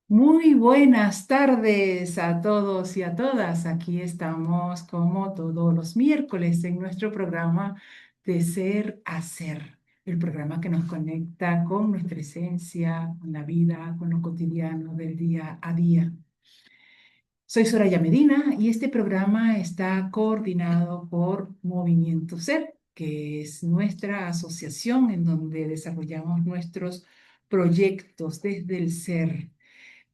Muy buenas tardes a todos y a todas. Aquí estamos como todos los miércoles en nuestro programa de Ser a Ser, el programa que nos conecta con nuestra esencia, con la vida, con lo cotidiano del día a día. Soy Soraya Medina y este programa está coordinado por Movimiento Ser, que es nuestra asociación en donde desarrollamos nuestros proyectos desde el ser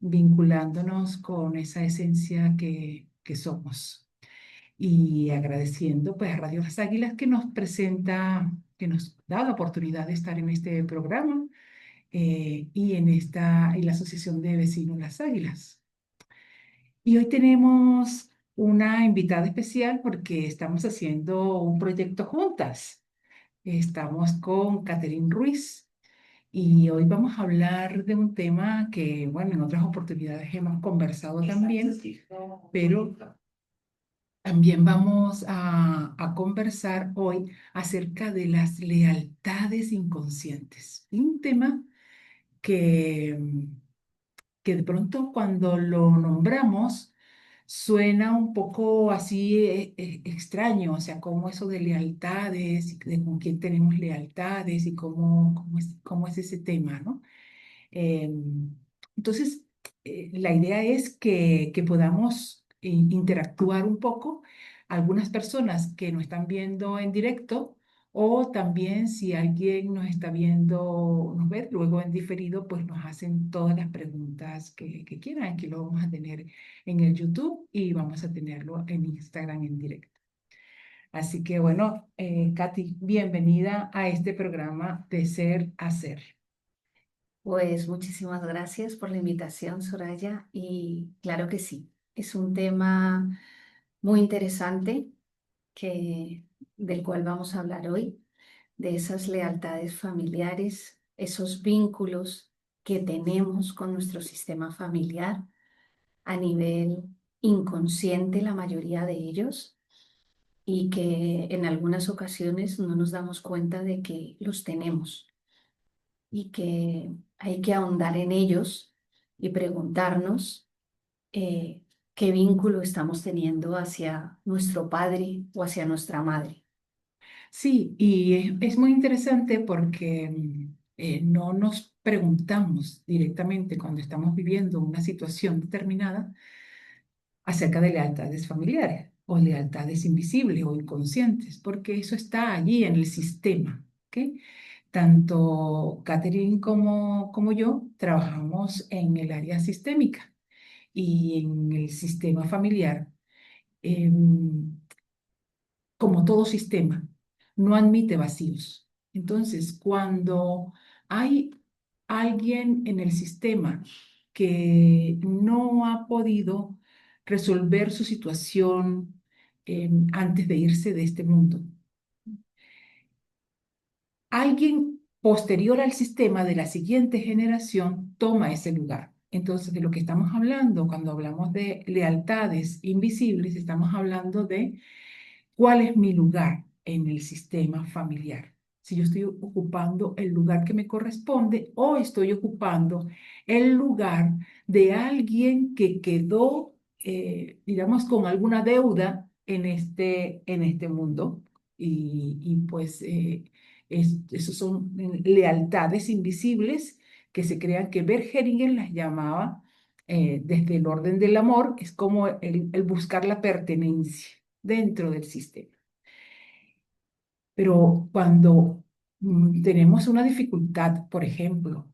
vinculándonos con esa esencia que somos. Y agradeciendo pues a Radio Las Águilas que nos presenta, que nos da la oportunidad de estar en este programa y en la Asociación de Vecinos Las Águilas. Y hoy tenemos una invitada especial porque estamos haciendo un proyecto juntas. Estamos con Catherine Ruiz. Y hoy vamos a hablar de un tema que, bueno, en otras oportunidades hemos conversado también, pero también vamos a conversar hoy acerca de las lealtades inconscientes. Un tema que, que de pronto cuando lo nombramos suena un poco así extraño, o sea, como eso de lealtades, y de con quién tenemos lealtades y cómo es ese tema, ¿no? Eh, entonces, la idea es que podamos interactuar un poco. Algunas personas que nos están viendo en directo o también si alguien nos está viendo, nos ve luego en diferido, pues nos hacen todas las preguntas que quieran. Aquí lo vamos a tener en el YouTube y vamos a tenerlo en Instagram en directo. Así que bueno, Katy, bienvenida a este programa de Ser a Ser. Pues muchísimas gracias por la invitación, Soraya. Y claro que sí, es un tema muy interesante del cual vamos a hablar hoy, de esas lealtades familiares, esos vínculos que tenemos con nuestro sistema familiar a nivel inconsciente, la mayoría de ellos, y que en algunas ocasiones no nos damos cuenta de que los tenemos y que hay que ahondar en ellos y preguntarnos qué vínculo estamos teniendo hacia nuestro padre o hacia nuestra madre. Sí, y es muy interesante porque no nos preguntamos directamente cuando estamos viviendo una situación determinada acerca de lealtades familiares o lealtades invisibles o inconscientes, porque eso está allí en el sistema, ¿ok? Tanto Catherine como yo trabajamos en el área sistémica y en el sistema familiar. em, Como todo sistema, no admite vacíos. Entonces, cuando hay alguien en el sistema que no ha podido resolver su situación antes de irse de este mundo, alguien posterior al sistema de la siguiente generación toma ese lugar. Entonces, de lo que estamos hablando cuando hablamos de lealtades invisibles, estamos hablando de ¿cuál es mi lugar en el sistema familiar? Si yo estoy ocupando el lugar que me corresponde o estoy ocupando el lugar de alguien que quedó, digamos, con alguna deuda en este mundo. Y pues esos son lealtades invisibles que se crean que Bergeringen las llamaba desde el orden del amor, es como el buscar la pertenencia dentro del sistema. Pero cuando tenemos una dificultad, por ejemplo,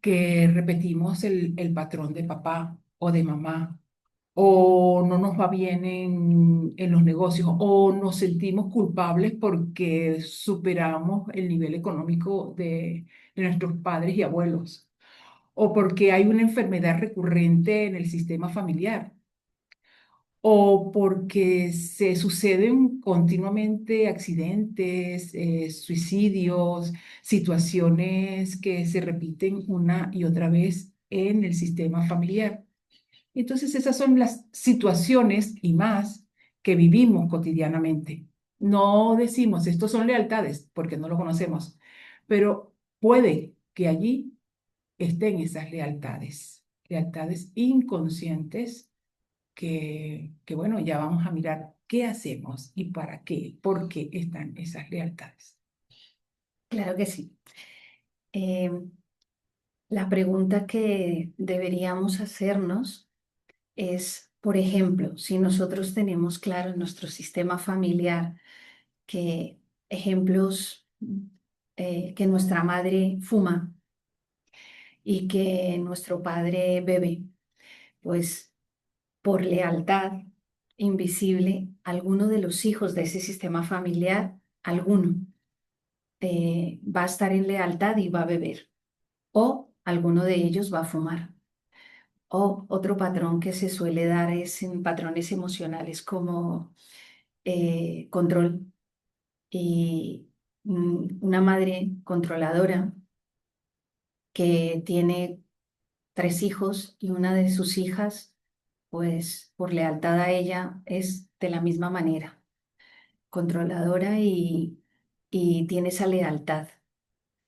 que repetimos el patrón de papá o de mamá, o no nos va bien en los negocios, o nos sentimos culpables porque superamos el nivel económico de nuestros padres y abuelos, o porque hay una enfermedad recurrente en el sistema familiar o porque se suceden continuamente accidentes, suicidios, situaciones que se repiten una y otra vez en el sistema familiar. Entonces, esas son las situaciones y más que vivimos cotidianamente. No decimos, estos son lealtades, porque no lo conocemos, pero puede que allí estén esas lealtades, lealtades inconscientes que bueno, ya vamos a mirar qué hacemos y para qué, por qué están esas lealtades. Claro que sí. Eh, la pregunta que deberíamos hacernos es, por ejemplo, si nosotros tenemos claro en nuestro sistema familiar que ejemplos, que nuestra madre fuma y que nuestro padre bebe, pues por lealtad invisible, alguno de los hijos de ese sistema familiar, alguno, va a estar en lealtad y va a beber, o alguno de ellos va a fumar. O otro patrón que se suele dar es en patrones emocionales como control. Y una madre controladora que tiene tres hijos y una de sus hijas, pues por lealtad a ella es de la misma manera, controladora y tiene esa lealtad.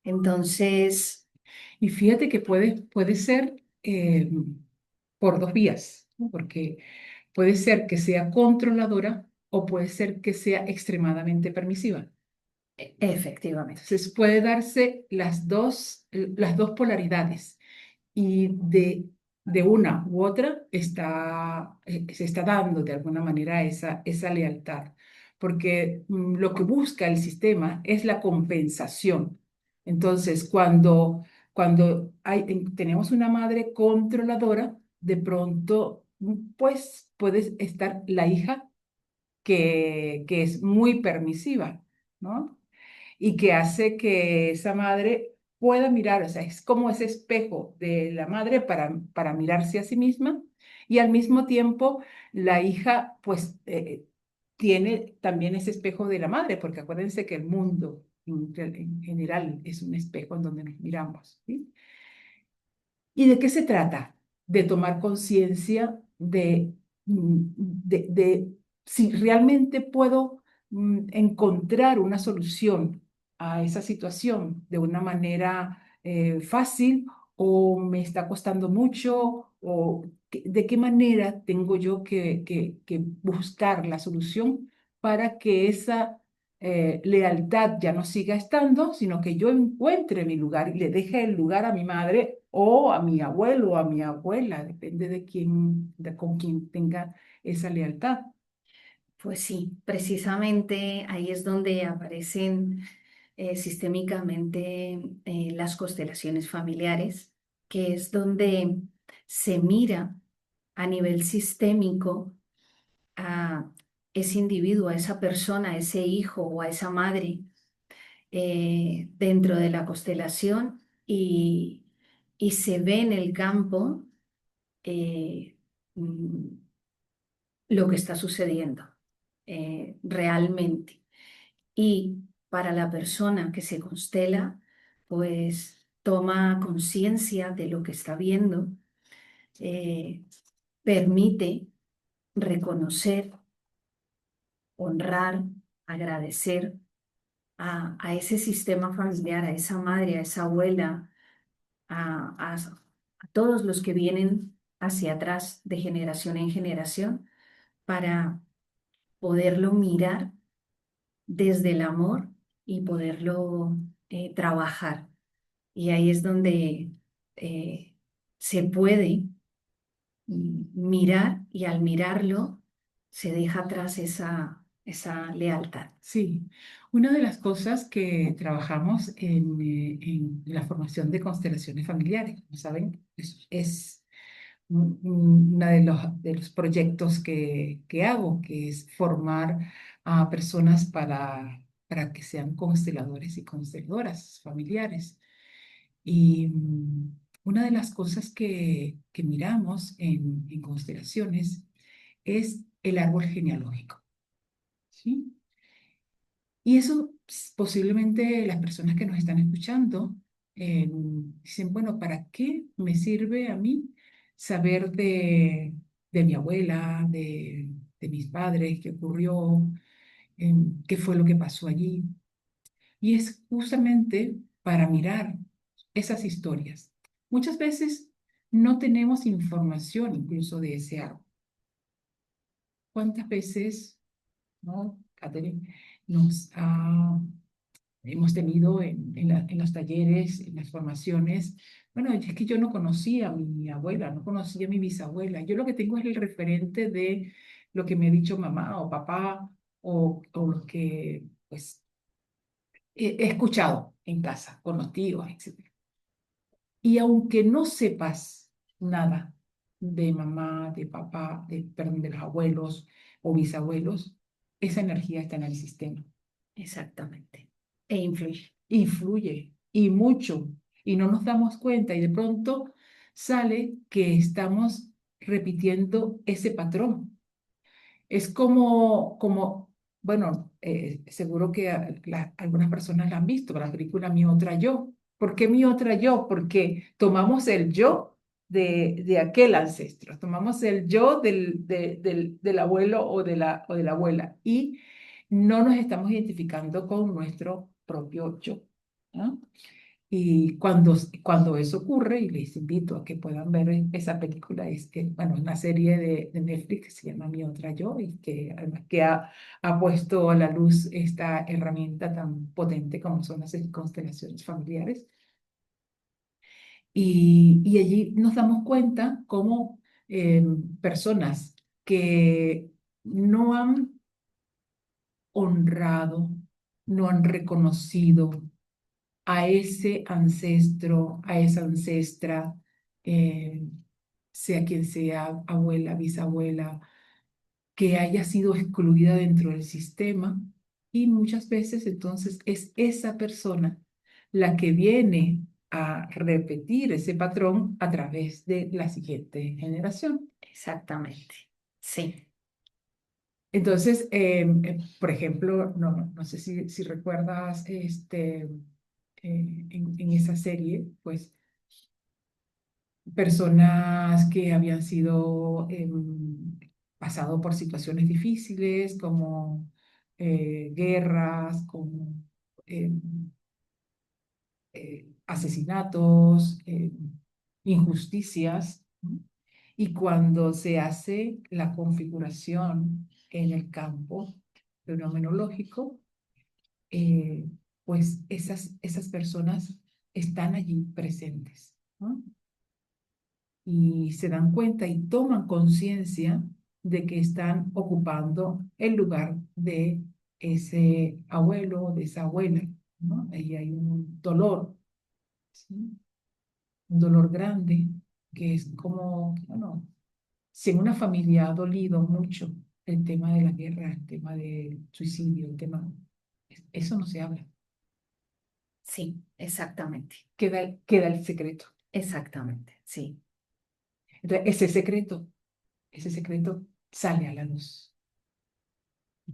Entonces, Y fíjate que puede ser por dos vías, ¿no? Porque puede ser que sea controladora o puede ser que sea extremadamente permisiva. efectivamente, Entonces puede darse las dos polaridades y de una u otra se está dando de alguna manera esa lealtad, porque lo que busca el sistema es la compensación. Entonces, tenemos una madre controladora, de pronto, pues puede estar la hija que es muy permisiva, ¿no? Y que hace que esa madre pueda mirar, o sea, es como ese espejo de la madre para mirarse a sí misma y al mismo tiempo la hija pues tiene también ese espejo de la madre, porque acuérdense que el mundo en general es un espejo en donde nos miramos, ¿sí? ¿Y de qué se trata? De tomar conciencia de si realmente puedo encontrar una solución a esa situación de una manera fácil o me está costando mucho o de qué manera tengo yo que buscar la solución para que esa lealtad ya no siga estando, sino que yo encuentre mi lugar y le deje el lugar a mi madre o a mi abuelo o a mi abuela, depende de con quién tenga esa lealtad. pues sí, precisamente ahí es donde aparecen sistémicamente las constelaciones familiares, que es donde se mira a nivel sistémico a ese individuo, a esa persona, a ese hijo o a esa madre dentro de la constelación y se ve en el campo eh, mm, lo que está sucediendo realmente. Y para la persona que se constela, pues toma conciencia de lo que está viendo, eh, permite reconocer, honrar, agradecer a ese sistema familiar, a esa madre, a esa abuela, a todos los que vienen hacia atrás de generación en generación para poderlo mirar desde el amor y poderlo trabajar. Y ahí es donde se puede mirar y al mirarlo se deja atrás esa lealtad. Sí, una de las cosas que trabajamos en la formación de constelaciones familiares, como saben, es uno de los proyectos que hago, que es formar a personas para que sean consteladores y consteladoras familiares. Y una de las cosas que miramos en constelaciones es el árbol genealógico, ¿sí? Y eso posiblemente las personas que nos están escuchando dicen, bueno, ¿para qué me sirve a mí saber de mi abuela, de mis padres, qué ocurrió, qué fue lo que pasó allí. Y es justamente para mirar esas historias. Muchas veces no tenemos información incluso de ese árbol. ¿Cuántas veces, no, Catherine, nos hemos tenido en los talleres, en las formaciones? Bueno, es que yo no conocía a mi abuela, no conocía a mi bisabuela. Yo lo que tengo es el referente de lo que me ha dicho mamá o papá o lo que pues he escuchado en casa con los tíos, etc. Y aunque no sepas nada de mamá, de papá, perdón, de los abuelos o bisabuelos, esa energía está en el sistema. Exactamente. E influye. Influye y mucho. Y no nos damos cuenta y de pronto sale que estamos repitiendo ese patrón. Es bueno, seguro que algunas personas la han visto, la película Mi Otra Yo. ¿Por qué Mi Otra Yo? Porque tomamos el yo de aquel ancestro, tomamos el yo del abuelo o de la abuela y no nos estamos identificando con nuestro propio yo, ¿no? Y cuando eso ocurre, y les invito a que puedan ver esa película, es que, bueno, una serie de Netflix que se llama Mi Otra Yo y que además que ha puesto a la luz esta herramienta tan potente como son las constelaciones familiares. Y allí nos damos cuenta cómo personas que no han honrado, no han reconocido a ese ancestro, a esa ancestra, eh, sea quien sea, abuela, bisabuela, que haya sido excluida dentro del sistema. Y muchas veces entonces es esa persona la que viene a repetir ese patrón a través de la siguiente generación. Exactamente. Sí. Entonces, por ejemplo, no sé si recuerdas en esa serie, pues personas que habían sido pasado por situaciones difíciles como guerras, como em, asesinatos, injusticias, ¿no? Y cuando se hace la configuración en el campo fenomenológico, eh, pues esas personas están allí presentes, ¿no? Y se dan cuenta y toman conciencia de que están ocupando el lugar de ese abuelo o de esa abuela, ¿no? Ahí hay un dolor, ¿sí? Un dolor grande, que es como, bueno, si en una familia ha dolido mucho el tema de la guerra, el tema del suicidio, el tema, eso no se habla, Sí, exactamente. queda el secreto. Exactamente. Sí, Entonces, ese secreto sale a la luz.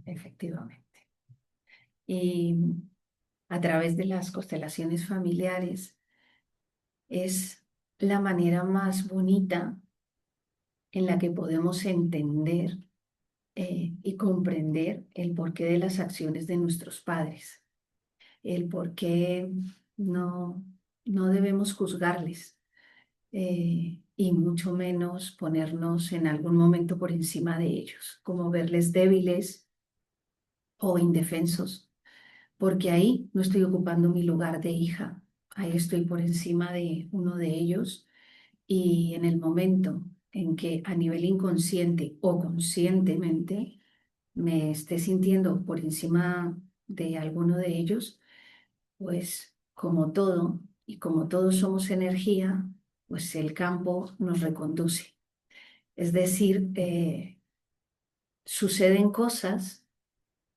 efectivamente. Y a través de las constelaciones familiares es la manera más bonita en la que podemos entender y comprender el porqué de las acciones de nuestros padres, el por qué no, no debemos juzgarles, y mucho menos ponernos en algún momento por encima de ellos, como verles débiles o indefensos, porque ahí no estoy ocupando mi lugar de hija, ahí estoy por encima de uno de ellos y en el momento en que a nivel inconsciente o conscientemente me esté sintiendo por encima de alguno de ellos, pues como todo y como todos somos energía, pues el campo nos reconduce. Es decir, suceden cosas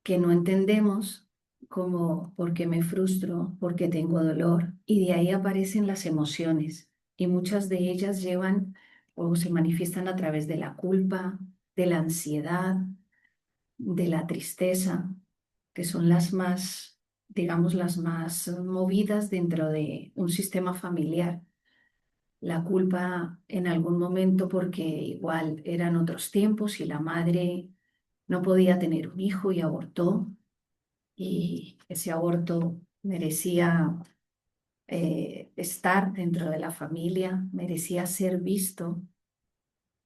que no entendemos como por qué me frustro, por qué tengo dolor, y de ahí aparecen las emociones y muchas de ellas llevan o se manifiestan a través de la culpa, de la ansiedad, de la tristeza, que son las más, digamos, las más movidas dentro de un sistema familiar. la culpa en algún momento porque igual eran otros tiempos y la madre no podía tener un hijo y abortó y ese aborto merecía estar dentro de la familia, merecía ser visto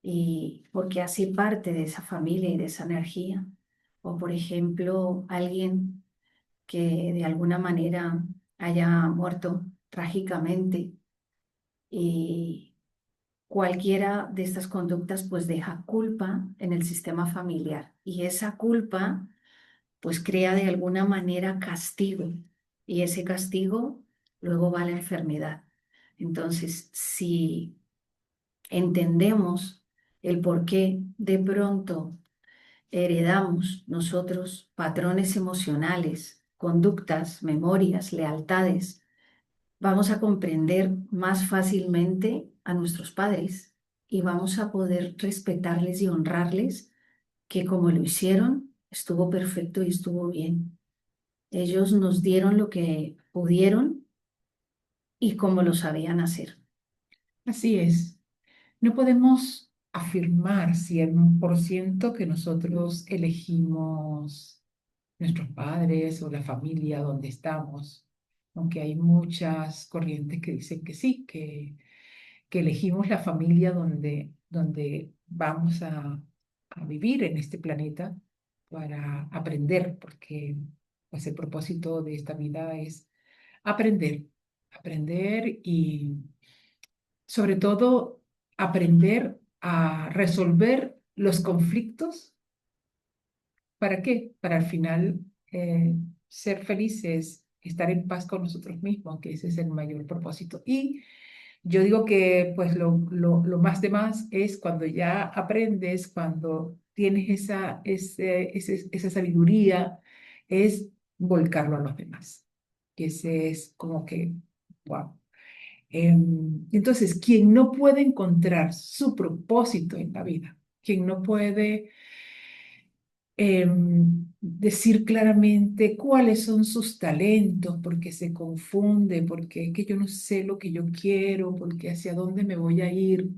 y porque hace parte de esa familia y de esa energía. O por ejemplo, alguien que de alguna manera haya muerto trágicamente y cualquiera de estas conductas pues deja culpa en el sistema familiar y esa culpa pues crea de alguna manera castigo y ese castigo luego va a la enfermedad. Entonces, si entendemos el por qué de pronto heredamos nosotros patrones emocionales, conductas, memorias, lealtades, vamos a comprender más fácilmente a nuestros padres y vamos a poder respetarles y honrarles que como lo hicieron, estuvo perfecto y estuvo bien. Ellos nos dieron lo que pudieron y como lo sabían hacer. Así es. No podemos afirmar 100% que nosotros elegimos nuestros padres o la familia donde estamos, aunque hay muchas corrientes que dicen que sí, que elegimos la familia donde vamos a vivir en este planeta para aprender, porque pues el propósito de esta vida es aprender, aprender y sobre todo aprender a resolver los conflictos. ¿Para qué? Para al final ser felices, estar en paz con nosotros mismos, que ese es el mayor propósito. Y yo digo que pues lo más de más es cuando ya aprendes, cuando tienes esa sabiduría, es volcarlo a los demás. Y ese es como que, wow. Entonces, quien no puede encontrar su propósito en la vida, quien no puede decir claramente cuáles son sus talentos, porque se confunde, porque es que yo no sé lo que yo quiero, porque hacia dónde me voy a ir,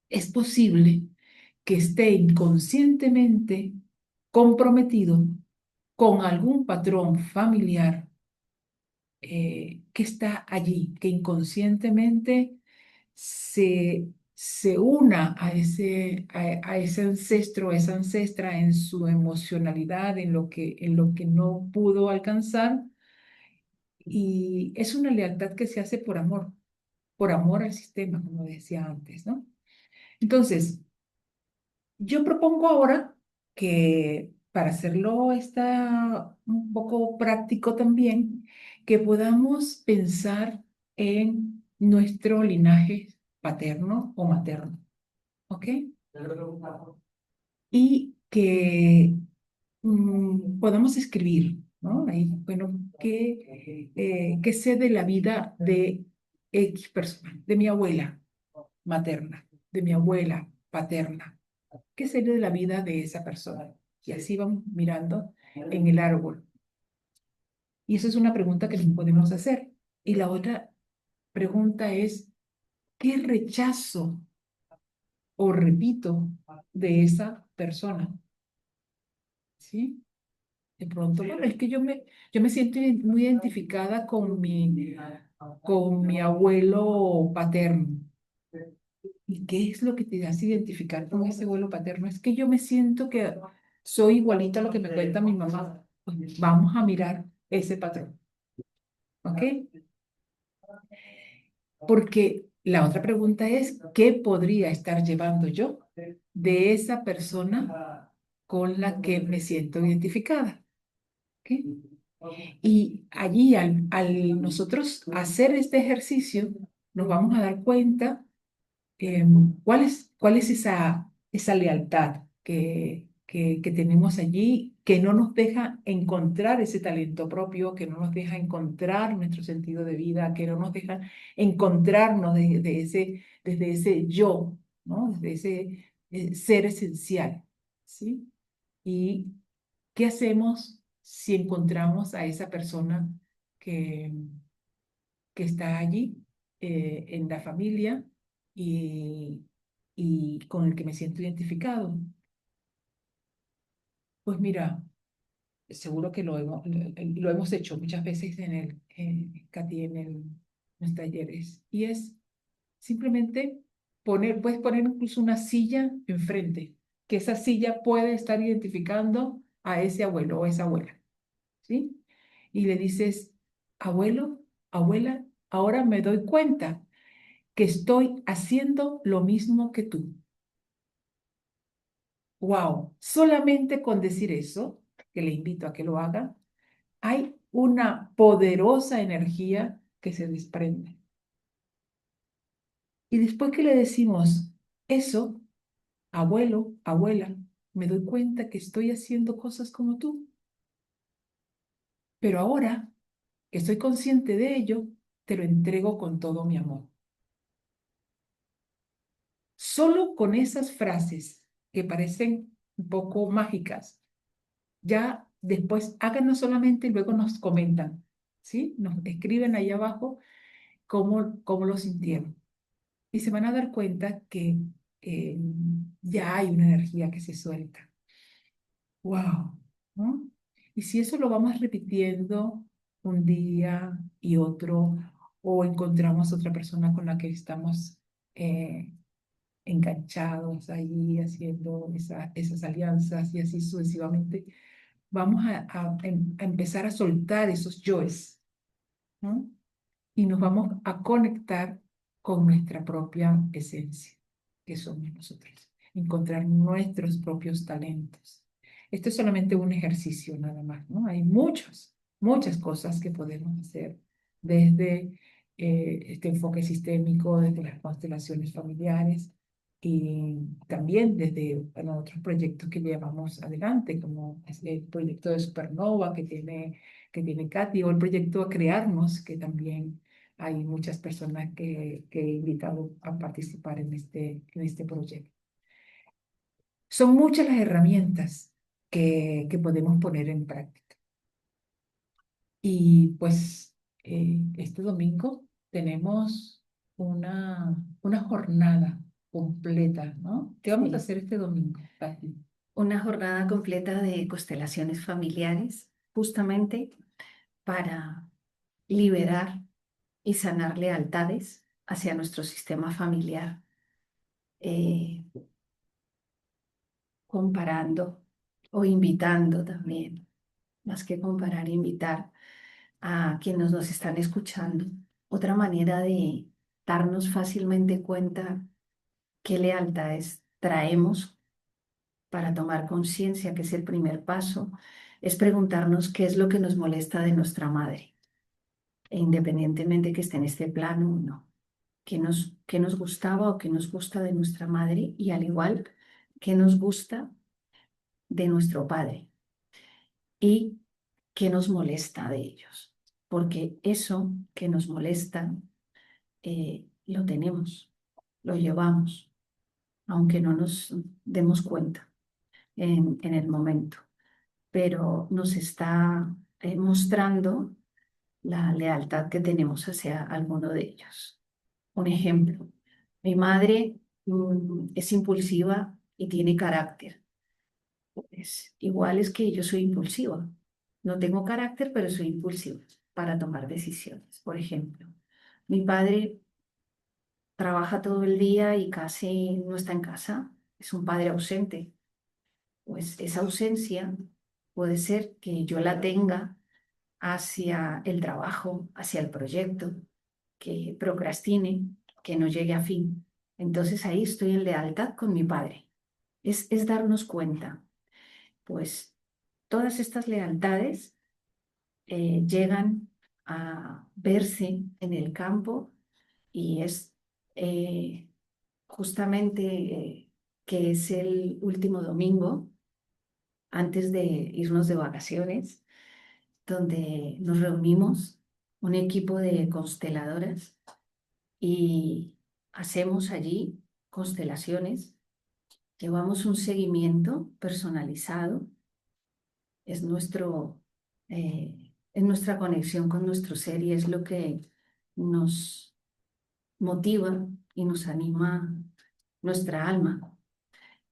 es posible que esté inconscientemente comprometido con algún patrón familiar que está allí, que inconscientemente se una a ese ancestro, a esa ancestra en su emocionalidad, en lo que no pudo alcanzar. Y es una lealtad que se hace por amor al sistema, como decía antes, ¿no? Entonces, yo propongo ahora que para hacerlo está un poco práctico también, que podamos pensar en nuestro linaje paterno o materno, ¿ok? Y que podamos escribir, ¿no? Ahí, bueno, ¿qué sé de la vida de X persona, de mi abuela materna, de mi abuela paterna? ¿Qué sería de la vida de esa persona? Y así vamos mirando en el árbol. Y eso es una pregunta que nos podemos hacer. Y la otra pregunta es, ¿qué rechazo o repito de esa persona? ¿Sí? De pronto, bueno, es que yo me siento muy identificada con mi abuelo paterno. ¿Y qué es lo que te hace identificar con ese abuelo paterno? Es que yo me siento que soy igualita a lo que me cuenta mi mamá. Pues vamos a mirar ese patrón, ¿ok? Porque la otra pregunta es, ¿qué podría estar llevando yo de esa persona con la que me siento identificada? ¿Ok? Y allí, al nosotros hacer este ejercicio, nos vamos a dar cuenta cuál es esa lealtad que tenemos allí, que no nos deja encontrar ese talento propio, que no nos deja encontrar nuestro sentido de vida, que no nos deja encontrarnos desde ese yo, ¿no? Desde ese ser esencial, ¿sí? ¿Y qué hacemos si encontramos a esa persona que, que está allí? en la familia y, y con el que me siento identificado? Pues mira, seguro que lo hemos hecho muchas veces Katy, en los talleres. Y es simplemente puedes poner incluso una silla enfrente, que esa silla puede estar identificando a ese abuelo o esa abuela, ¿sí? Y le dices, abuelo, abuela, ahora me doy cuenta que estoy haciendo lo mismo que tú. Wow, solamente con decir eso, que le invito a que lo haga, hay una poderosa energía que se desprende. Y después que le decimos eso, abuelo, abuela, me doy cuenta que estoy haciendo cosas como tú, pero ahora que estoy consciente de ello, te lo entrego con todo mi amor. Solo con esas frases que parecen un poco mágicas, ya después háganos solamente y luego nos comentan, ¿sí? Nos escriben ahí abajo cómo lo sintieron. Y se van a dar cuenta que eh, ya hay una energía que se suelta. ¡Wow! ¿No? Y si eso lo vamos repitiendo un día y otro, o encontramos otra persona con la que estamos eh, enganchados ahí haciendo esas alianzas y así sucesivamente, vamos a empezar a soltar esos yoes, ¿no? Y nos vamos a conectar con nuestra propia esencia, que somos nosotros, encontrar nuestros propios talentos. Esto es solamente un ejercicio nada más, ¿no? Hay muchas cosas que podemos hacer desde este enfoque sistémico, desde las constelaciones familiares y también desde bueno, otros proyectos que llevamos adelante, como el proyecto de Supernova que tiene Katy, o el proyecto a Crearnos, que también hay muchas personas que he invitado a participar en este proyecto. Son muchas las herramientas que podemos poner en práctica. Y pues este domingo tenemos una jornada completa, ¿no? ¿Qué vamos a Sí, hacer este domingo, Patti? una jornada completa de constelaciones familiares, justamente para liberar y sanar lealtades hacia nuestro sistema familiar, eh, comparando o invitando también, más que comparar, invitar a quienes nos están escuchando. Otra manera de darnos fácilmente cuenta qué lealtades traemos para tomar conciencia, que es el primer paso, es preguntarnos qué es lo que nos molesta de nuestra madre, e independientemente que esté en este plano o no. Qué nos gustaba o qué nos gusta de nuestra madre y al igual qué nos gusta de nuestro padre y qué nos molesta de ellos, porque eso que nos molesta lo tenemos, lo llevamos, aunque no nos demos cuenta en el momento, pero nos está mostrando la lealtad que tenemos hacia alguno de ellos. Un ejemplo, mi madre es impulsiva y tiene carácter. Pues igual es que yo soy impulsiva. No tengo carácter, pero soy impulsiva para tomar decisiones. Por ejemplo, mi padre trabaja todo el día y casi no está en casa. Es un padre ausente. Pues esa ausencia puede ser que yo la tenga hacia el trabajo, hacia el proyecto, que procrastine, que no llegue a fin. Entonces ahí estoy en lealtad con mi padre. Es darnos cuenta, pues todas estas lealtades llegan a verse en el campo y es eh, justamente que es el último domingo antes de irnos de vacaciones, donde nos reunimos un equipo de consteladoras y hacemos allí constelaciones, llevamos un seguimiento personalizado, es es nuestra conexión con nuestro ser y es lo que nos motiva y nos anima nuestra alma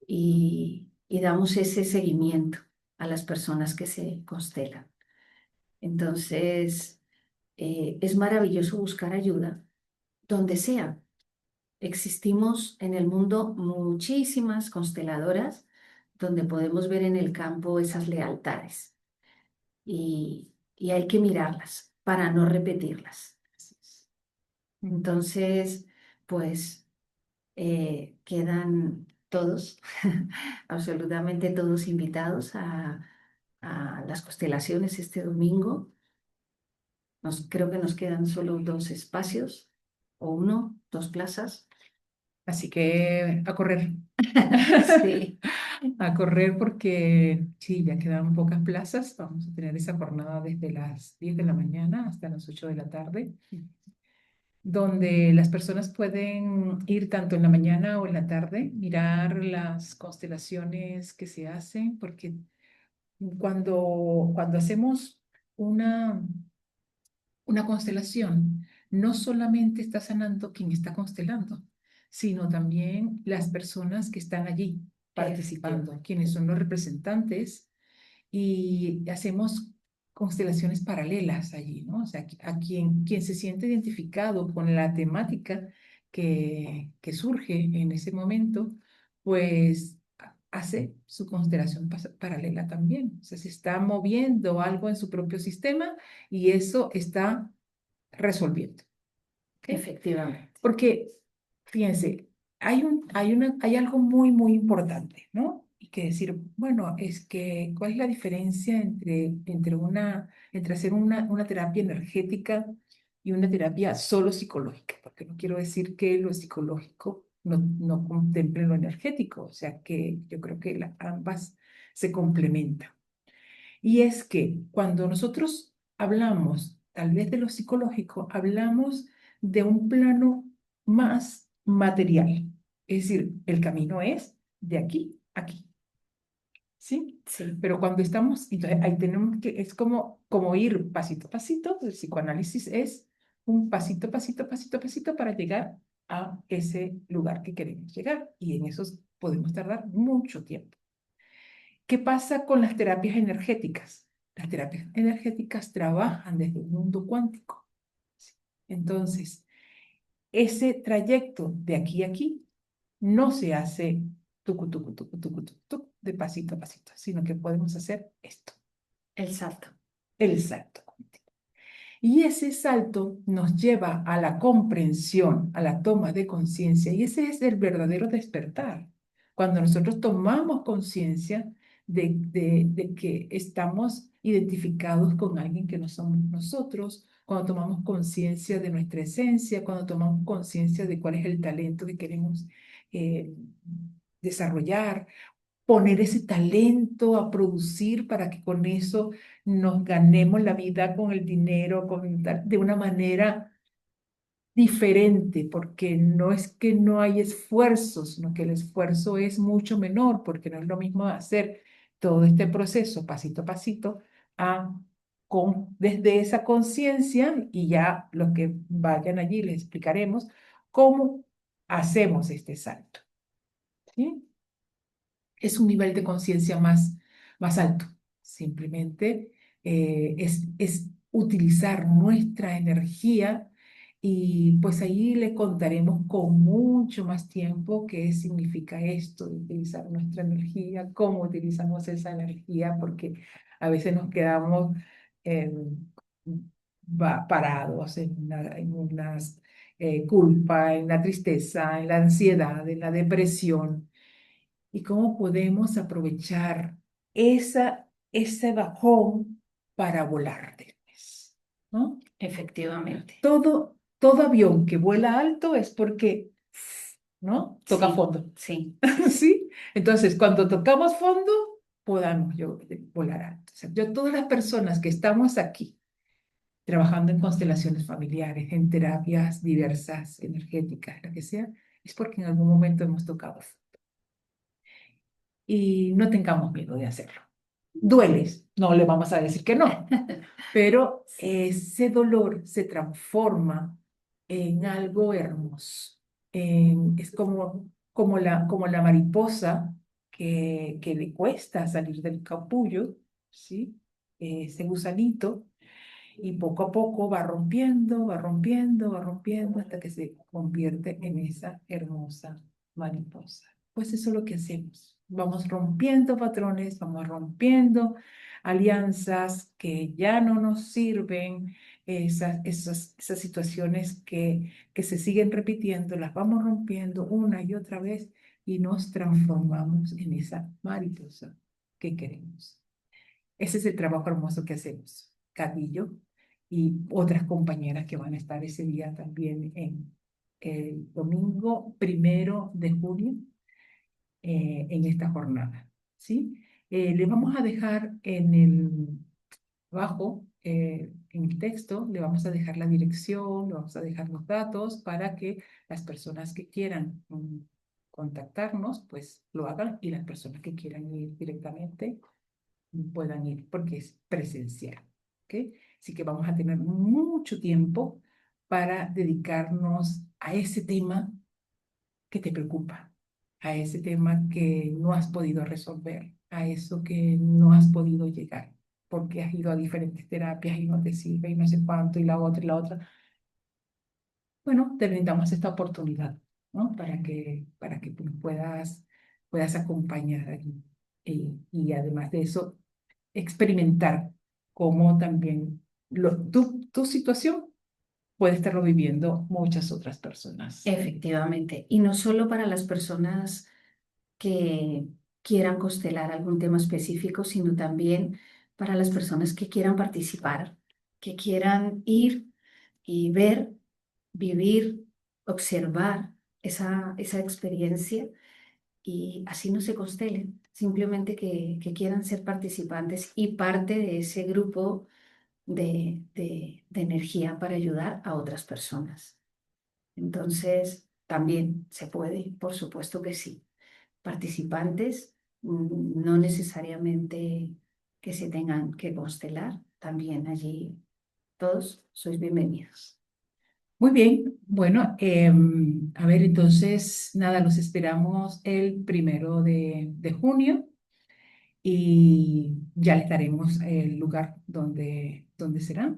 y damos ese seguimiento a las personas que se constelan. Entonces, es maravilloso buscar ayuda donde sea. Existimos en el mundo muchísimas consteladoras donde podemos ver en el campo esas lealtades y hay que mirarlas para no repetirlas. Así es. Entonces, pues quedan todos, absolutamente todos invitados a las constelaciones este domingo. Creo que nos quedan solo dos espacios, o uno, dos plazas. Así que a correr. Sí, A correr porque sí, ya quedan pocas plazas. Vamos a tener esa jornada desde las 10 de la mañana hasta las 8 de la tarde, donde las personas pueden ir tanto en la mañana o en la tarde, mirar las constelaciones que se hacen, porque cuando hacemos una, una constelación, no solamente está sanando quien está constelando, sino también las personas que están allí participando, efectivamente. quienes son los representantes, y hacemos constelaciones paralelas allí, ¿no? O sea, a quien se siente identificado con la temática que surge en ese momento, pues hace su constelación paralela también. O sea, se está moviendo algo en su propio sistema y eso está resolviendo. ¿Ok? Efectivamente. Porque, fíjense, hay algo muy, muy importante, ¿no? Y que decir, bueno, es que, ¿cuál es la diferencia entre hacer una terapia energética y una terapia solo psicológica? Porque no quiero decir que lo psicológico no contemple lo energético, o sea que yo creo que ambas se complementan. Y es que cuando nosotros hablamos, tal vez de lo psicológico, hablamos de un plano más material. Es decir, el camino es de aquí a aquí, ¿sí? Sí, Pero cuando estamos, entonces ahí tenemos que, es como ir pasito a pasito, el psicoanálisis es un pasito, pasito, pasito, pasito para llegar a ese lugar que queremos llegar. Y en eso podemos tardar mucho tiempo. ¿Qué pasa con las terapias energéticas? Las terapias energéticas trabajan desde el mundo cuántico. ¿Sí? Entonces, ese trayecto de aquí a aquí no se hace tucu, tucu, tucu, tucu, tucu, tucu, de pasito a pasito, sino que podemos hacer esto, el salto. el salto. Y ese salto nos lleva a la comprensión, a la toma de conciencia, y ese es el verdadero despertar. Cuando nosotros tomamos conciencia de que estamos identificados con alguien que no somos nosotros, cuando tomamos conciencia de nuestra esencia, cuando tomamos conciencia de cuál es el talento que queremos eh, desarrollar, poner ese talento a producir para que con eso nos ganemos la vida con el dinero, de una manera diferente, porque no es que no hay esfuerzo, sino que el esfuerzo es mucho menor, porque no es lo mismo hacer todo este proceso pasito a pasito desde esa conciencia, y ya los que vayan allí les explicaremos cómo hacemos este salto. ¿Sí? Es un nivel de conciencia más alto. Simplemente es utilizar nuestra energía, y pues ahí le contaremos con mucho más tiempo qué significa esto de utilizar nuestra energía, cómo utilizamos esa energía, porque a veces nos quedamos eh, parados en una culpa, en la tristeza, en la ansiedad, en la depresión, y cómo podemos aprovechar ese bajón para volar después, ¿no? Efectivamente. Todo avión que vuela alto es porque, ¿no? Toca Sí, fondo, sí, sí, sí. ¿sí? Entonces, cuando tocamos fondo, podamos volar alto. O sea, todas las personas que estamos aquí trabajando en constelaciones familiares, en terapias diversas, energéticas, lo que sea, es porque en algún momento hemos tocado fondo. Y no tengamos miedo de hacerlo. Dueles, no le vamos a decir que no, pero ese dolor se transforma en algo hermoso. Es como la mariposa que le cuesta salir del capullo, ¿sí? Ese gusanito, y poco a poco va rompiendo, va rompiendo, va rompiendo hasta que se convierte en esa hermosa mariposa. Pues eso es lo que hacemos. Vamos rompiendo patrones, vamos rompiendo alianzas que ya no nos sirven, esas situaciones que se siguen repitiendo, las vamos rompiendo una y otra vez y nos transformamos en esa mariposa que queremos. Ese es el trabajo hermoso que hacemos, Cadillo y otras compañeras que van a estar ese día también en el domingo 1 de junio en esta jornada, ¿sí? Le vamos a dejar abajo, en el texto, le vamos a dejar la dirección, le vamos a dejar los datos para que las personas que quieran contactarnos, pues lo hagan, y las personas que quieran ir directamente puedan ir porque es presencial, ¿ok? Así que vamos a tener mucho tiempo para dedicarnos a ese tema que te preocupa, a ese tema que no has podido resolver, a eso que no has podido llegar, porque has ido a diferentes terapias y no te sirve y no sé cuánto y la otra y la otra. Bueno, te brindamos esta oportunidad, ¿no? Para que tú puedas acompañar allí. Y además de eso, experimentar cómo también tu situación puede estarlo viviendo muchas otras personas. Efectivamente, y no solo para las personas que quieran constelar algún tema específico, sino también para las personas que quieran participar, que quieran ir y ver, vivir, observar esa experiencia y así no se constelen, simplemente que quieran ser participantes y parte de ese grupo de energía para ayudar a otras personas. Entonces, también se puede, por supuesto que sí. Participantes, no necesariamente que se tengan que constelar, también allí todos sois bienvenidos. Muy bien, bueno, a ver, entonces, nada, los esperamos el 1 de junio y ya les daremos el lugar donde será.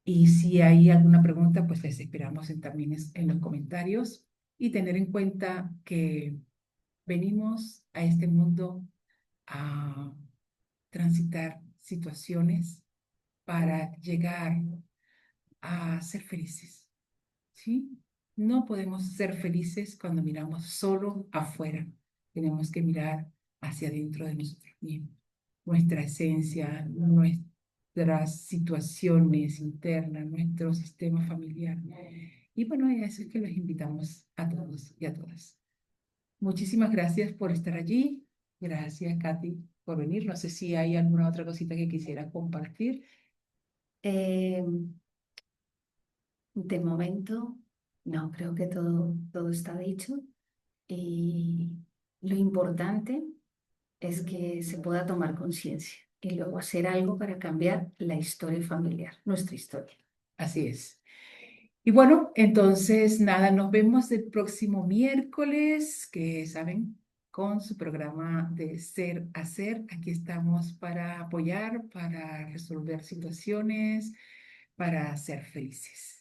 Y si hay alguna pregunta, pues les esperamos también en los comentarios, y tener en cuenta que venimos a este mundo a transitar situaciones para llegar a ser felices, ¿sí? No podemos ser felices cuando miramos solo afuera. Tenemos que mirar hacia adentro de nosotros mismos, nuestra esencia, nuestras situaciones internas, nuestro sistema familiar. Y bueno, a eso es que los invitamos a todos y a todas. Muchísimas gracias por estar allí. Gracias, Katy, por venir. No sé si hay alguna otra cosita que quisiera compartir. Eh, de momento, no, creo que todo está dicho y lo importante es que se pueda tomar conciencia y luego hacer algo para cambiar la historia familiar, nuestra historia. Así es. Y bueno, entonces nada, nos vemos el próximo miércoles, que saben, con su programa de Ser a Ser. Aquí estamos para apoyar, para resolver situaciones, para ser felices.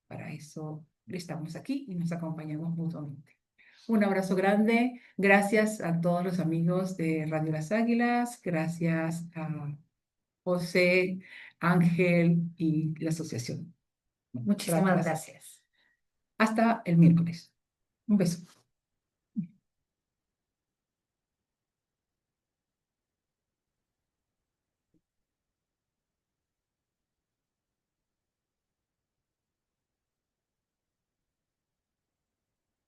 Para eso estamos aquí y nos acompañamos mutuamente. Un abrazo grande. Gracias a todos los amigos de Radio Las Águilas. Gracias a José, Ángel y la asociación. Muchísimas Gracias. gracias. Hasta el miércoles. Un beso.